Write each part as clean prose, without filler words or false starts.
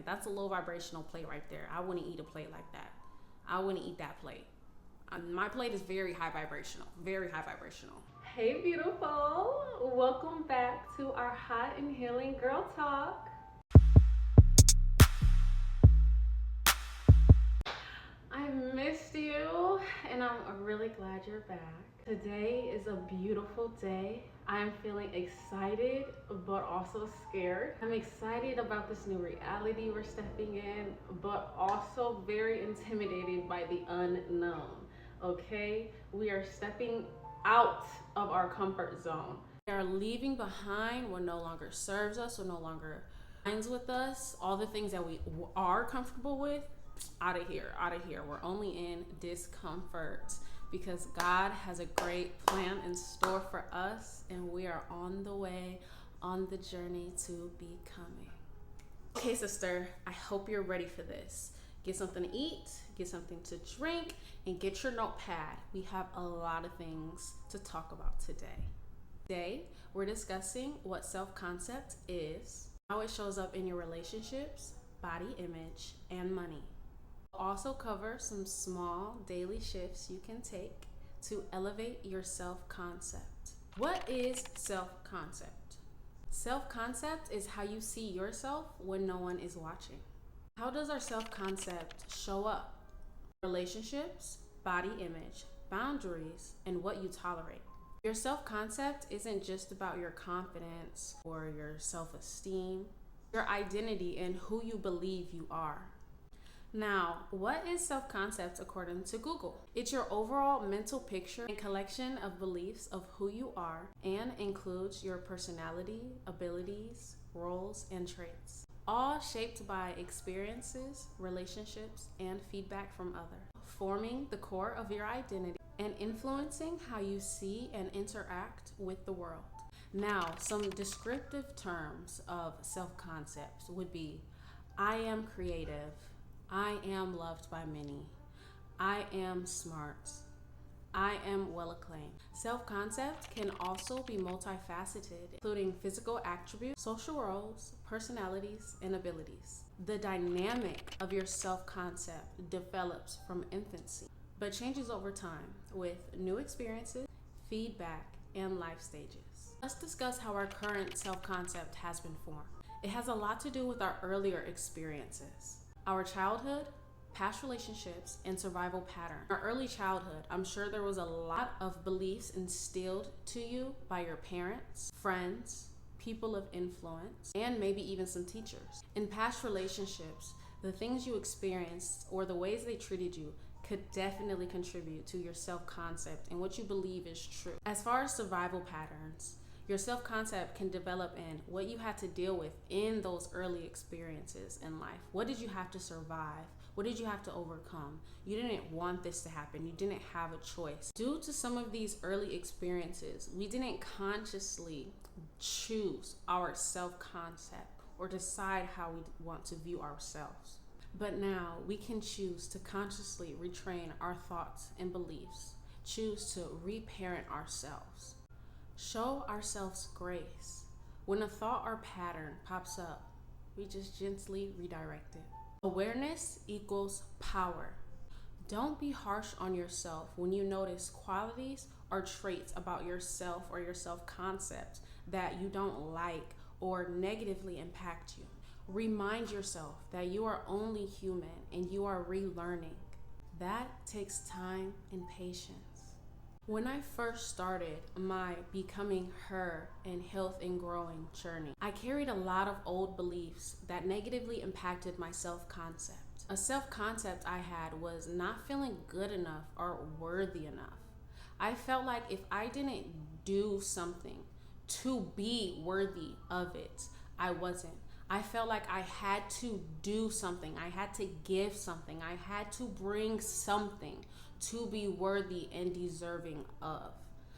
That's a low vibrational plate right there. I wouldn't eat a plate like that. I wouldn't eat that plate. My plate is very high vibrational, very high vibrational. Hey beautiful, welcome back to our hot and healing girl talk. I missed you and I'm really glad you're back. Today is a beautiful day. I'm feeling excited but also scared. I'm excited about this new reality we're stepping in, but also very intimidated by the unknown. Okay, we are stepping out of our comfort zone. We are leaving behind what no longer serves us, what no longer aligns with us, all the things that we are comfortable with. Out of here, out of here. We're only in discomfort because God has a great plan in store for us, and we are on the way, on the journey to becoming. Okay, sister, I hope you're ready for this. Get something to eat, get something to drink, and get your notepad. We have a lot of things to talk about today. Today, we're discussing what self-concept is, how it shows up in your relationships, body image, and money. We'll also cover some small daily shifts you can take to elevate your self-concept. What is self-concept? Self-concept is how you see yourself when no one is watching. How does our self-concept show up? Relationships, body image, boundaries, and what you tolerate. Your self-concept isn't just about your confidence or your self-esteem, your identity and who you believe you are. Now, what is self-concept according to Google? It's your overall mental picture and collection of beliefs of who you are and includes your personality, abilities, roles, and traits, all shaped by experiences, relationships, and feedback from others, forming the core of your identity and influencing how you see and interact with the world. Now, some descriptive terms of self-concept would be, I am creative, I am loved by many, I am smart, I am well acclaimed. Self-concept can also be multifaceted, including physical attributes, social roles, personalities, and abilities. The dynamic of your self-concept develops from infancy, but changes over time with new experiences, feedback, and life stages. Let's discuss how our current self-concept has been formed. It has a lot to do with our earlier experiences, our childhood, past relationships, and survival pattern. Our early childhood, I'm sure there was a lot of beliefs instilled to you by your parents, friends, people of influence, and maybe even some teachers. In past relationships, the things you experienced or the ways they treated you could definitely contribute to your self-concept and what you believe is true. As far as survival patterns, your self-concept can develop in what you had to deal with in those early experiences in life. What did you have to survive? What did you have to overcome? You didn't want this to happen. You didn't have a choice. Due to some of these early experiences, we didn't consciously choose our self-concept or decide how we want to view ourselves. But now we can choose to consciously retrain our thoughts and beliefs, choose to reparent ourselves. Show ourselves grace. When a thought or pattern pops up, we just gently redirect it. Awareness equals power. Don't be harsh on yourself when you notice qualities or traits about yourself or your self-concept that you don't like or negatively impact you. Remind yourself that you are only human and you are relearning. That takes time and patience. When I first started my becoming her and health and growing journey, I carried a lot of old beliefs that negatively impacted my self-concept. A self-concept I had was not feeling good enough or worthy enough. I felt like if I didn't do something to be worthy of it, I wasn't. I felt like I had to do something. I had to give something. I had to bring something to be worthy and deserving of.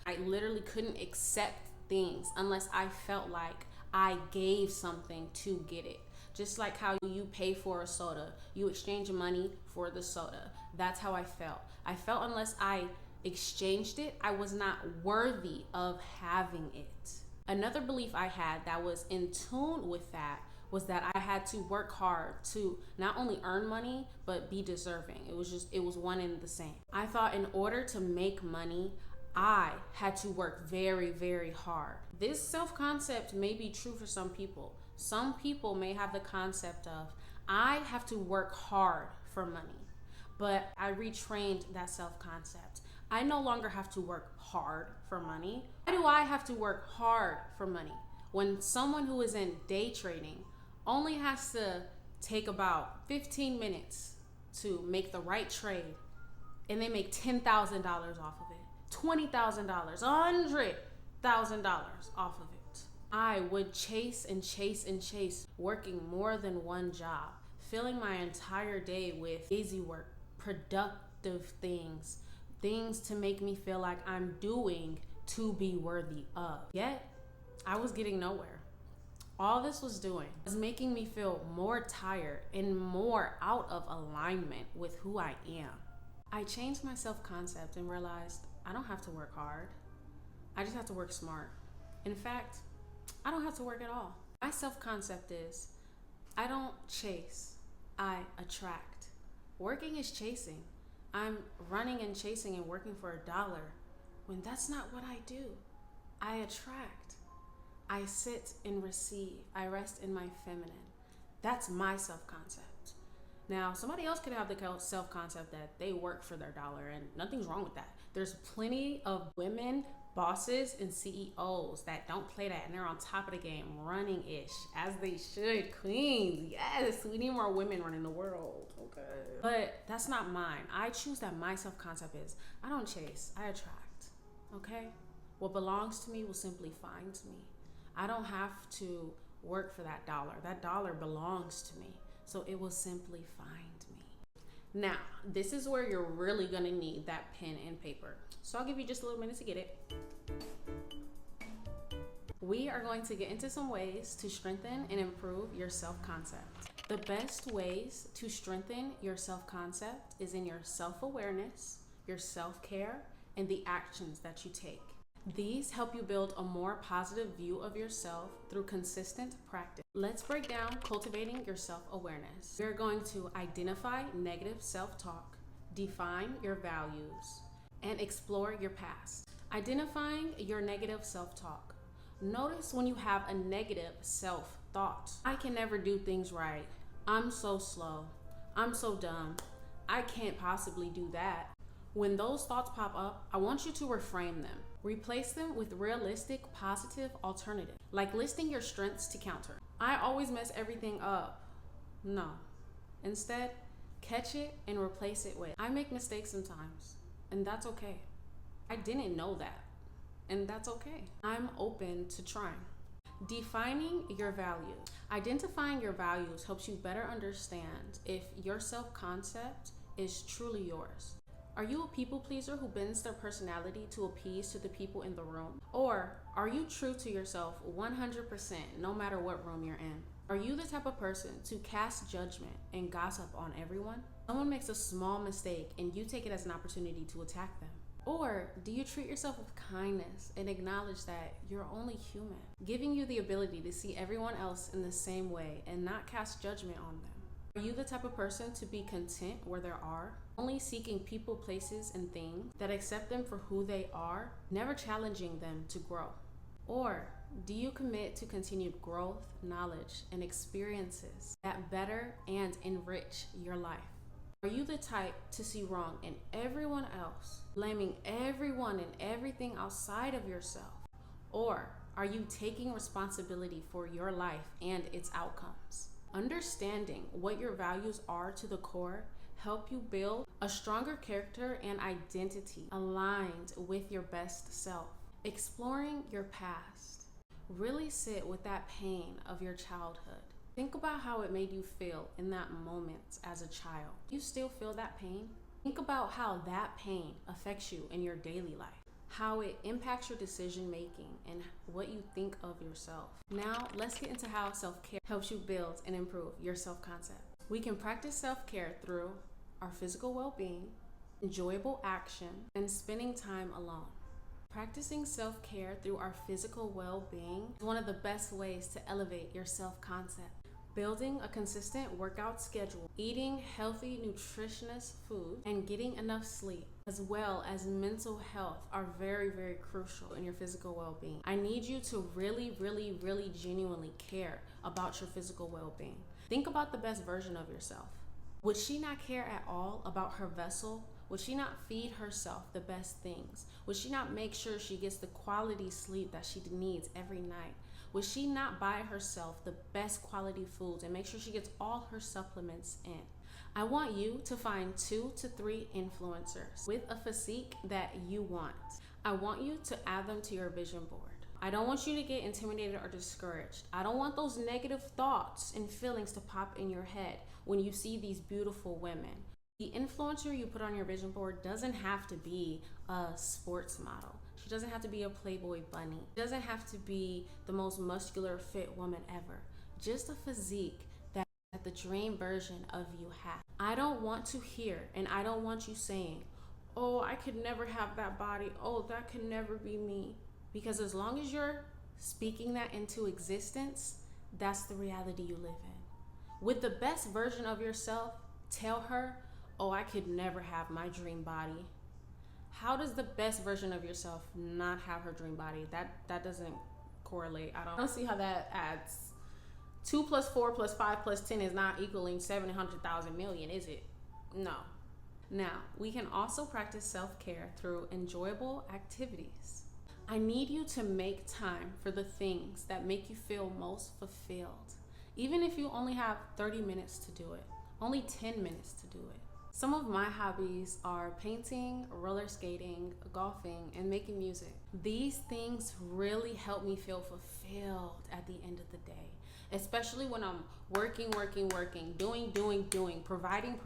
I literally couldn't accept things unless I felt like I gave something to get it. Just like how you pay for a soda, you exchange money for the soda. That's how I felt. I felt unless I exchanged it, I was not worthy of having it. Another belief I had that was in tune with that was that I had to work hard to not only earn money, but be deserving. It was one and the same. I thought in order to make money, I had to work very, very hard. This self-concept may be true for some people. Some people may have the concept of, I have to work hard for money. But I retrained that self-concept. I no longer have to work hard for money. Why do I have to work hard for money? When someone who is in day trading only has to take about 15 minutes to make the right trade, and they make $10,000 off of it, $20,000, $100,000 off of it. I would chase and chase and chase, working more than one job, filling my entire day with busy work, productive things to make me feel like I'm doing to be worthy of. Yet, I was getting nowhere. All this was doing was making me feel more tired and more out of alignment with who I am. I changed my self-concept and realized I don't have to work hard. I just have to work smart. In fact, I don't have to work at all. My self-concept is, I don't chase, I attract. Working is chasing. I'm running and chasing and working for $1 when that's not what I do. I attract. I sit and receive. I rest in my feminine. That's my self-concept. Now, somebody else could have the self-concept that they work for their $1, and nothing's wrong with that. There's plenty of women, bosses, and CEOs that don't play that, and they're on top of the game, running-ish, as they should. Queens, yes, we need more women running the world, okay? But that's not mine. I choose that my self-concept is, I don't chase, I attract, okay? What belongs to me will simply find me. I don't have to work for that $1. That $1 belongs to me, so it will simply find me. Now, this is where you're really gonna need that pen and paper. So I'll give you just a little minute to get it. We are going to get into some ways to strengthen and improve your self-concept. The best ways to strengthen your self-concept is in your self-awareness, your self-care, and the actions that you take. These help you build a more positive view of yourself through consistent practice. Let's break down cultivating your self-awareness. We're going to identify negative self-talk, define your values, and explore your past. Identifying your negative self-talk. Notice when you have a negative self-thought. I can never do things right. I'm so slow. I'm so dumb. I can't possibly do that. When those thoughts pop up, I want you to reframe them. Replace them with realistic, positive alternatives, like listing your strengths to counter. I always mess everything up. No. Instead, catch it and replace it with, I make mistakes sometimes, and that's okay. I didn't know that, and that's okay. I'm open to trying. Defining your values. Identifying your values helps you better understand if your self-concept is truly yours. Are you a people pleaser who bends their personality to appease to the people in the room? Or are you true to yourself 100% no matter what room you're in? Are you the type of person to cast judgment and gossip on everyone? Someone makes a small mistake and you take it as an opportunity to attack them. Or do you treat yourself with kindness and acknowledge that you're only human, giving you the ability to see everyone else in the same way and not cast judgment on them? Are you the type of person to be content where there are, only seeking people, places, and things that accept them for who they are, never challenging them to grow? Or do you commit to continued growth, knowledge, and experiences that better and enrich your life? Are you the type to see wrong in everyone else, blaming everyone and everything outside of yourself? Or are you taking responsibility for your life and its outcomes? Understanding what your values are to the core help you build a stronger character and identity aligned with your best self. Exploring your past. Really sit with that pain of your childhood. Think about how it made you feel in that moment as a child. Do you still feel that pain? Think about how that pain affects you in your daily life, how it impacts your decision making and what you think of yourself. Now, let's get into how self-care helps you build and improve your self-concept. We can practice self-care through our physical well-being, enjoyable action, and spending time alone. Practicing self-care through our physical well-being is one of the best ways to elevate your self-concept. building a consistent workout schedule, eating healthy, nutritious food, and getting enough sleep, as well as mental health, are very, very crucial in your physical well-being. I need you to really, really, really genuinely care about your physical well-being. Think about the best version of yourself. Would she not care at all about her vessel? Would she not feed herself the best things? Would she not make sure she gets the quality sleep that she needs every night? Would she not buy herself the best quality foods and make sure she gets all her supplements in? I want you to find 2 to 3 influencers with a physique that you want. I want you to add them to your vision board. I don't want you to get intimidated or discouraged. I don't want those negative thoughts and feelings to pop in your head when you see these beautiful women. The influencer you put on your vision board doesn't have to be a sports model. She doesn't have to be a Playboy bunny. She doesn't have to be the most muscular, fit woman ever. Just a physique that the dream version of you has. I don't want to hear, and I don't want you saying, oh, I could never have that body. Oh, that could never be me. Because as long as you're speaking that into existence, that's the reality you live in. With the best version of yourself, tell her, oh, I could never have my dream body. How does the best version of yourself not have her dream body? That doesn't correlate. I don't see how that adds. 2 plus 4 plus 5 plus 10 is not equaling 700,000 million, is it? No. Now, we can also practice self-care through enjoyable activities. I need you to make time for the things that make you feel most fulfilled. Even if you only have 30 minutes to do it, only 10 minutes to do it. Some of my hobbies are painting, roller skating, golfing, and making music. These things really help me feel fulfilled at the end of the day, especially when I'm working, doing, providing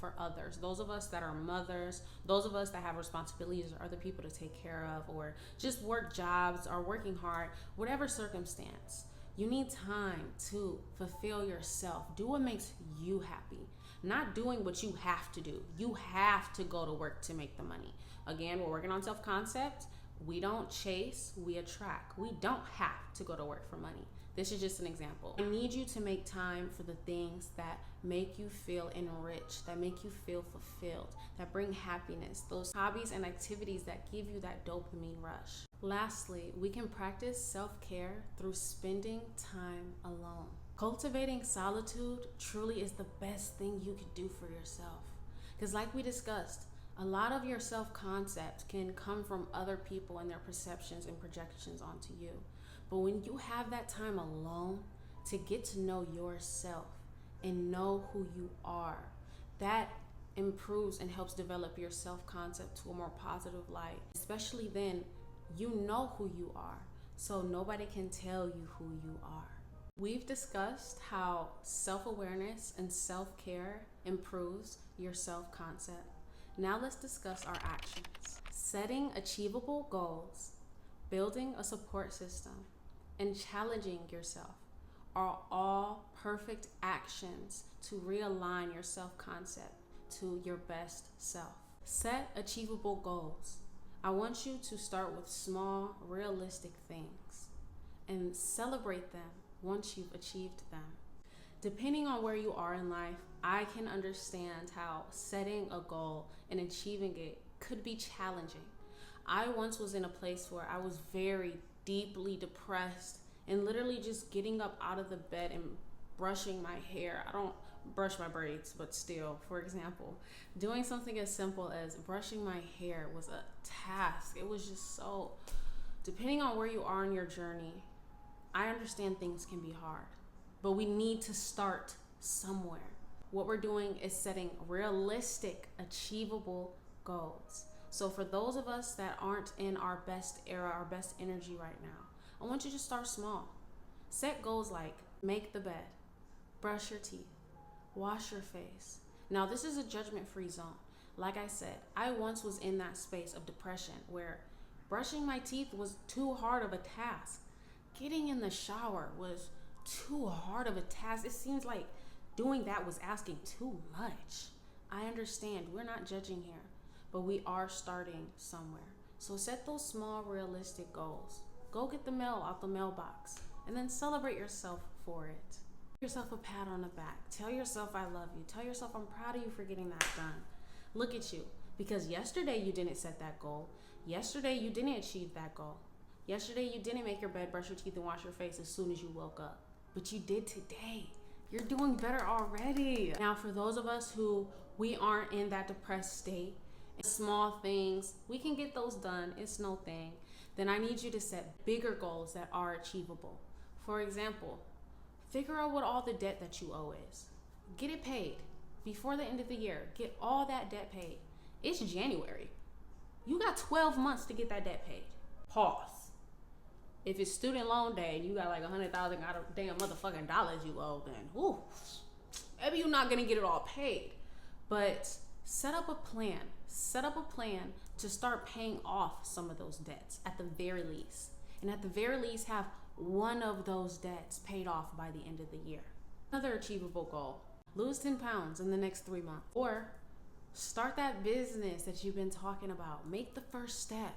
for others. Those of us that are mothers, those of us that have responsibilities or other people to take care of, or just work jobs or working hard, whatever circumstance. You need time to fulfill yourself. Do what makes you happy. Not doing what you have to do. You have to go to work to make the money. Again, we're working on self-concept. We don't chase, we attract. We don't have to go to work for money. This is just an example. I need you to make time for the things that make you feel enriched, that make you feel fulfilled, that bring happiness, those hobbies and activities that give you that dopamine rush. Lastly, we can practice self-care through spending time alone. Cultivating solitude truly is the best thing you can do for yourself. Because like we discussed, a lot of your self-concept can come from other people and their perceptions and projections onto you. But when you have that time alone to get to know yourself and know who you are, that improves and helps develop your self-concept to a more positive light. Especially then, you know who you are, so nobody can tell you who you are. We've discussed how self-awareness and self-care improves your self-concept. Now let's discuss our actions. Setting achievable goals, building a support system, and challenging yourself are all perfect actions to realign your self-concept to your best self. Set achievable goals. I want you to start with small, realistic things and celebrate them once you've achieved them. Depending on where you are in life, I can understand how setting a goal and achieving it could be challenging. I once was in a place where I was very deeply depressed and literally just getting up out of the bed and brushing my hair. I don't brush my braids, but still, for example, doing something as simple as brushing my hair was a task. It was just so, depending on where you are in your journey, I understand things can be hard, but we need to start somewhere. What we're doing is setting realistic, achievable goals. So for those of us that aren't in our best era, our best energy right now, I want you to start small. Set goals like make the bed, brush your teeth, wash your face. Now this is a judgment-free zone. Like I said, I once was in that space of depression where brushing my teeth was too hard of a task. Getting in the shower was too hard of a task. It seems like doing that was asking too much. I understand, we're not judging here, but we are starting somewhere. So set those small, realistic goals. Go get the mail out the mailbox and then celebrate yourself for it. Yourself a pat on the back. Tell yourself I love you. Tell yourself I'm proud of you for getting that done. Look at you. Because yesterday you didn't set that goal. Yesterday you didn't achieve that goal. Yesterday you didn't make your bed, brush your teeth, and wash your face as soon as you woke up. But you did today. You're doing better already. Now for those of us who we aren't in that depressed state, small things, we can get those done. It's no thing. Then I need you to set bigger goals that are achievable. For example, figure out what all the debt that you owe is. Get it paid before the end of the year. Get all that debt paid. It's January. You got 12 months to get that debt paid. Pause. If it's student loan day and you got like 100,000 damn motherfucking dollars you owe, then whoo, maybe you're not gonna get it all paid. But set up a plan. Set up a plan to start paying off some of those debts at the very least. And at the very least have one of those debts paid off by the end of the year. Another achievable goal, lose 10 pounds in the next 3 months. Or start that business that you've been talking about. Make the first step.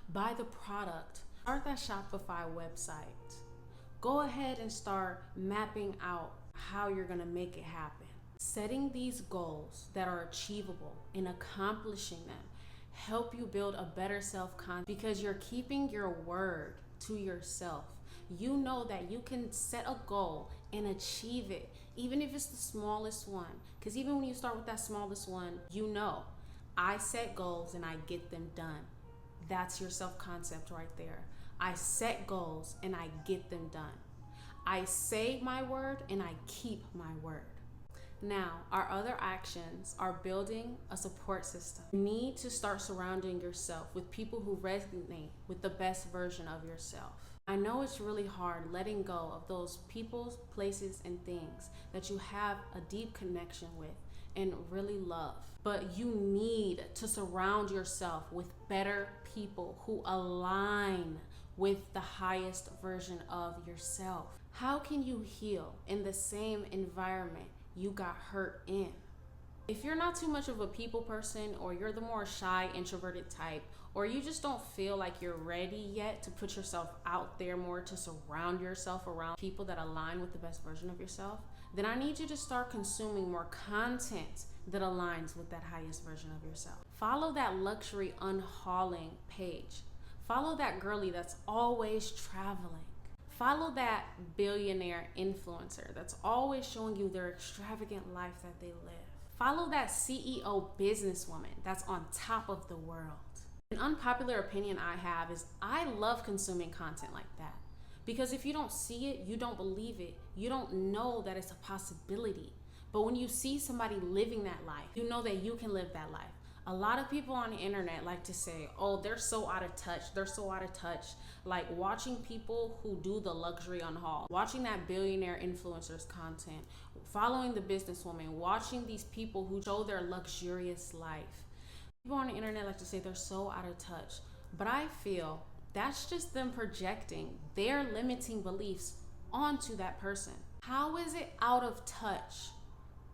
Buy the product. Start that Shopify website. Go ahead and start mapping out how you're gonna make it happen. Setting these goals that are achievable and accomplishing them help you build a better self-confidence because you're keeping your word to yourself. You know that you can set a goal and achieve it, even if it's the smallest one. Because even when you start with that smallest one, you know, I set goals and I get them done. That's your self-concept right there. I set goals and I get them done. I say my word and I keep my word. Now, our other actions are building a support system. You need to start surrounding yourself with people who resonate with the best version of yourself. I know it's really hard letting go of those people, places, and things that you have a deep connection with and really love. But you need to surround yourself with better people who align with the highest version of yourself. How can you heal in the same environment you got hurt in? If you're not too much of a people person, or you're the more shy, introverted type, or you just don't feel like you're ready yet to put yourself out there more, to surround yourself around people that align with the best version of yourself, then I need you to start consuming more content that aligns with that highest version of yourself. Follow that luxury unhauling page. Follow that girly that's always traveling. Follow that billionaire influencer that's always showing you their extravagant life that they live. Follow that CEO businesswoman that's on top of the world. An unpopular opinion I have is I love consuming content like that. Because if you don't see it, you don't believe it. You don't know that it's a possibility. But when you see somebody living that life, you know that you can live that life. A lot of people on the internet like to say, oh, they're so out of touch. They're so out of touch. Like watching people who do the luxury unhaul, watching that billionaire influencers content, following the businesswoman, watching these people who show their luxurious life. People on the internet like to say they're so out of touch. But I feel that's just them projecting their limiting beliefs onto that person. How is it out of touch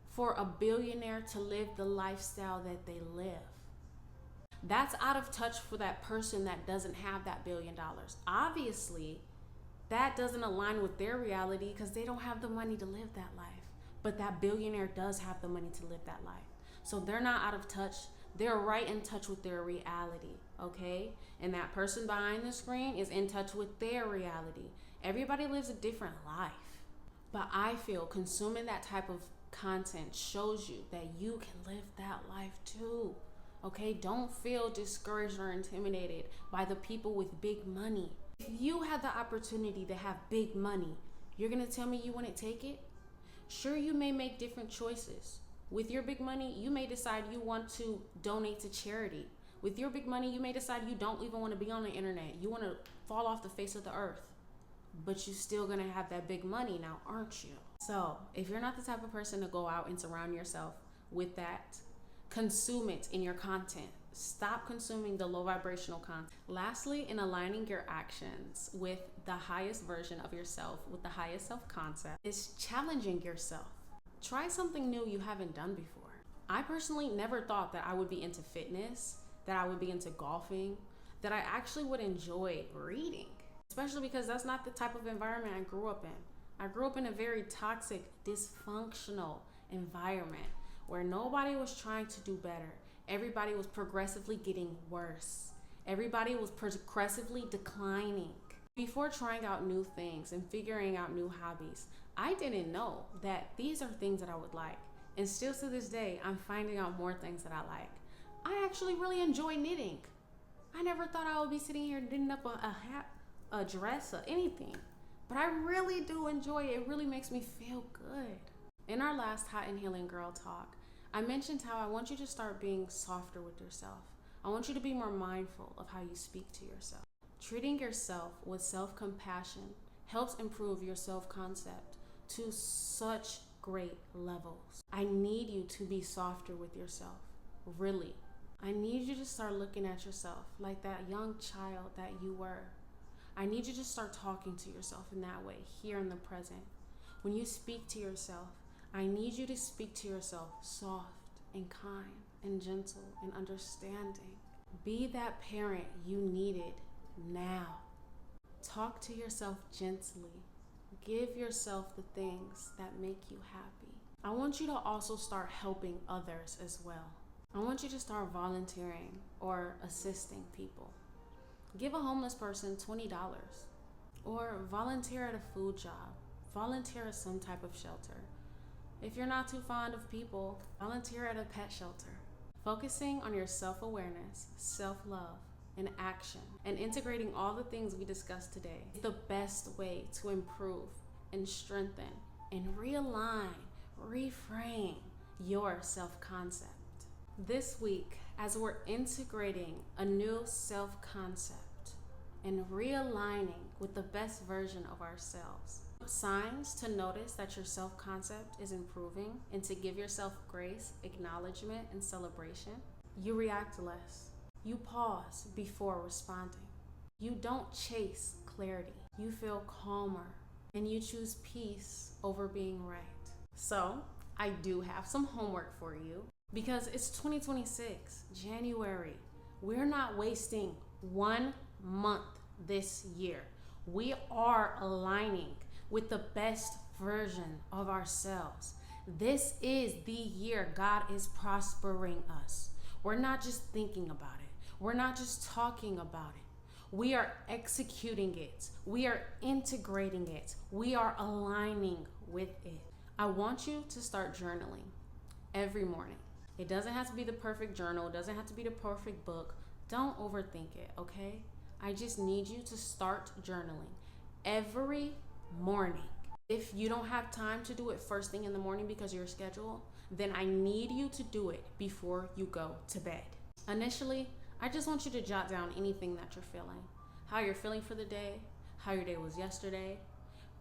for a billionaire to live the lifestyle that they live? That's out of touch for that person that doesn't have that $1 billion. Obviously, that doesn't align with their reality because they don't have the money to live that life. But that billionaire does have the money to live that life. So they're not out of touch. They're right in touch with their reality, okay? And that person behind the screen is in touch with their reality. Everybody lives a different life. But I feel consuming that type of content shows you that you can live that life too. Okay, don't feel discouraged or intimidated by the people with big money. If you had the opportunity to have big money, you're gonna tell me you wouldn't take it? Sure, you may make different choices. With your big money, you may decide you want to donate to charity. With your big money, you may decide you don't even want to be on the internet. You want to fall off the face of the earth. But you're still gonna have that big money now, aren't you? So if you're not the type of person to go out and surround yourself with that, consume it in your content. Stop consuming the low vibrational content. Lastly, in aligning your actions with the highest version of yourself, with the highest self-concept, is challenging yourself. Try something new you haven't done before. I personally never thought that I would be into fitness, that I would be into golfing, that I actually would enjoy reading, especially because that's not the type of environment I grew up in. I grew up in a very toxic, dysfunctional environment where nobody was trying to do better. Everybody was progressively getting worse. Everybody was progressively declining. Before trying out new things and figuring out new hobbies, I didn't know that these are things that I would like. And still to this day, I'm finding out more things that I like. I actually really enjoy knitting. I never thought I would be sitting here knitting up a hat, a dress, or anything. But I really do enjoy it. It really makes me feel good. In our last Hot and Healing Girl Talk, I mentioned how I want you to start being softer with yourself. I want you to be more mindful of how you speak to yourself. Treating yourself with self-compassion helps improve your self-concept to such great levels. I need you to be softer with yourself, really. I need you to start looking at yourself like that young child that you were. I need you to start talking to yourself in that way, here in the present. When you speak to yourself, I need you to speak to yourself soft and kind and gentle and understanding. Be that parent you needed now. Talk to yourself gently. Give yourself the things that make you happy. I want you to also start helping others as well. I want you to start volunteering or assisting people. Give a homeless person $20 or volunteer at a food job. Volunteer at some type of shelter. If you're not too fond of people, volunteer at a pet shelter. Focusing on your self-awareness, self-love, and action, and integrating all the things we discussed today is the best way to improve and strengthen and realign, reframe your self-concept. This week, as we're integrating a new self-concept and realigning with the best version of ourselves, signs to notice that your self-concept is improving and to give yourself grace, acknowledgement, and celebration. You react less. You pause before responding. You don't chase clarity. You feel calmer and you choose peace over being right. So I do have some homework for you because it's 2026, January. We're not wasting 1 month this year. We are aligning with the best version of ourselves. This is the year God is prospering us. We're not just thinking about it. We're not just talking about it. We are executing it. We are integrating it. We are aligning with it. I want you to start journaling every morning. It doesn't have to be the perfect journal. It doesn't have to be the perfect book. Don't overthink it, okay? I just need you to start journaling every morning. If you don't have time to do it first thing in the morning because of your schedule, then I need you to do it before you go to bed. Initially, I just want you to jot down anything that you're feeling. How you're feeling for the day, how your day was yesterday,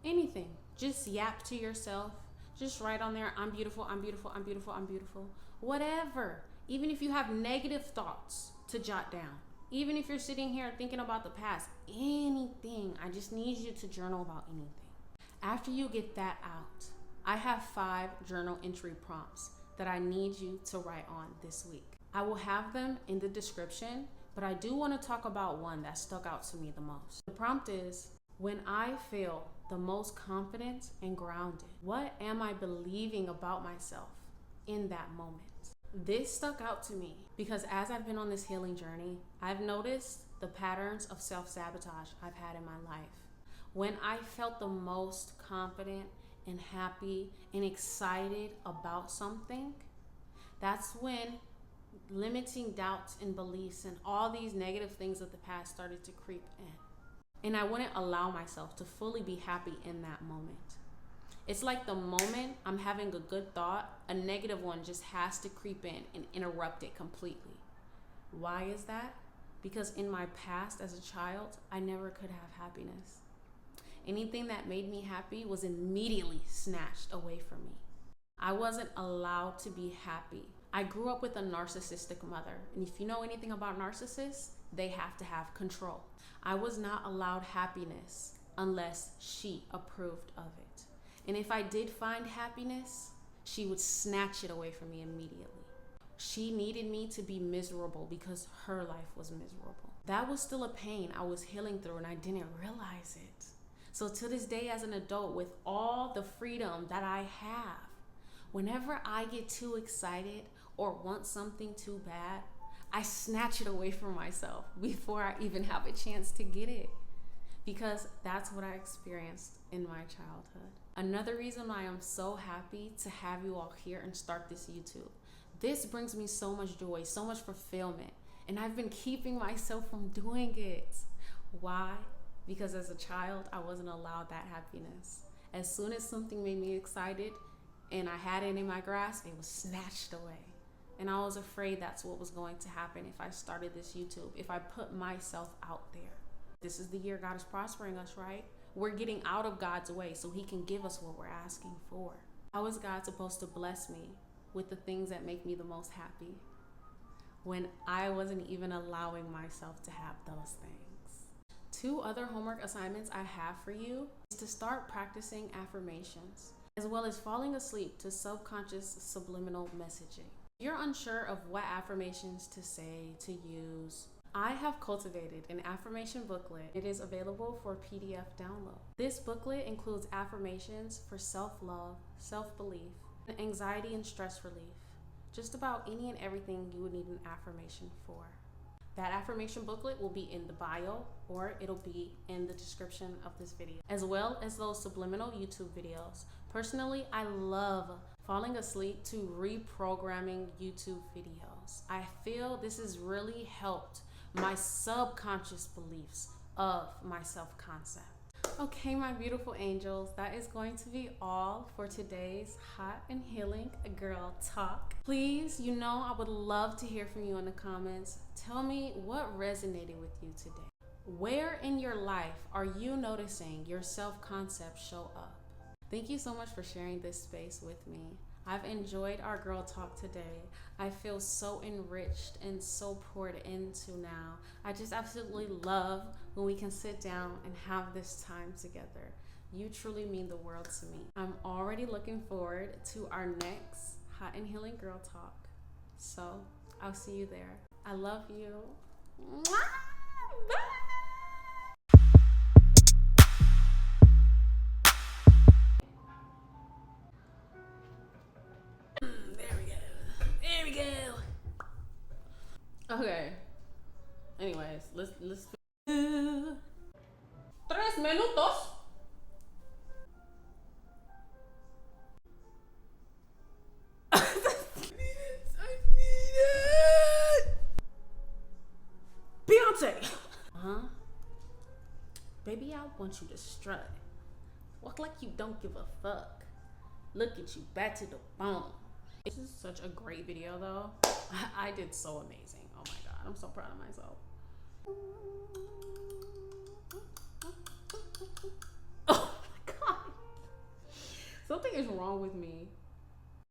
anything. Just yap to yourself. Just write on there, I'm beautiful, I'm beautiful, I'm beautiful, I'm beautiful. Whatever. Even if you have negative thoughts to jot down. Even if you're sitting here thinking about the past, anything. I just need you to journal about anything. After you get that out, I have 5 journal entry prompts that I need you to write on this week. I will have them in the description, but I do want to talk about one that stuck out to me the most. The prompt is, when I feel the most confident and grounded, what am I believing about myself in that moment? This stuck out to me because as I've been on this healing journey, I've noticed the patterns of self-sabotage I've had in my life. When I felt the most confident and happy and excited about something, that's when limiting doubts and beliefs and all these negative things of the past started to creep in. And I wouldn't allow myself to fully be happy in that moment. It's like the moment I'm having a good thought, a negative one just has to creep in and interrupt it completely. Why is that? Because in my past as a child, I never could have happiness. Anything that made me happy was immediately snatched away from me. I wasn't allowed to be happy. I grew up with a narcissistic mother, and if you know anything about narcissists, they have to have control. I was not allowed happiness unless she approved of it. And if I did find happiness, she would snatch it away from me immediately. She needed me to be miserable because her life was miserable. That was still a pain I was healing through, and I didn't realize it. So to this day, as an adult, with all the freedom that I have, whenever I get too excited or want something too bad, I snatch it away from myself before I even have a chance to get it, because that's what I experienced in my childhood. Another reason why I'm so happy to have you all here and start this YouTube. This brings me so much joy, so much fulfillment, and I've been keeping myself from doing it. Why? Because as a child, I wasn't allowed that happiness. As soon as something made me excited and I had it in my grasp, it was snatched away. And I was afraid that's what was going to happen if I started this YouTube, if I put myself out there. This is the year God is prospering us, right? We're getting out of God's way so he can give us what we're asking for. How is God supposed to bless me with the things that make me the most happy when I wasn't even allowing myself to have those things? 2 other homework assignments I have for you is to start practicing affirmations, as well as falling asleep to subconscious subliminal messaging. If you're unsure of what affirmations to say, to use, I have cultivated an affirmation booklet. It is available for PDF download. This booklet includes affirmations for self-love, self-belief, and anxiety and stress relief. Just about any and everything you would need an affirmation for. That affirmation booklet will be in the bio, or it'll be in the description of this video, as well as those subliminal YouTube videos. Personally, I love falling asleep to reprogramming YouTube videos. I feel this has really helped my subconscious beliefs of my self-concept. Okay, my beautiful angels, that is going to be all for today's Hot and Healing Girl Talk. Please, I would love to hear from you in the comments. Tell me what resonated with you today. Where in your life are you noticing your self-concept show up? Thank you so much for sharing this space with me. I've enjoyed our girl talk today. I feel so enriched and so poured into now. I just absolutely love when we can sit down and have this time together. You truly mean the world to me. I'm already looking forward to our next Hot and Healing Girl Talk. So I'll see you there. I love you. Mwah! Bye! Okay. Anyways, let's 3 minutos. I need it. Beyonce. Baby, I want you to strut. Walk like you don't give a fuck. Look at you, back to the bone. This is such a great video though. I did so amazing. Oh my God, I'm so proud of myself. Oh my God. Something is wrong with me.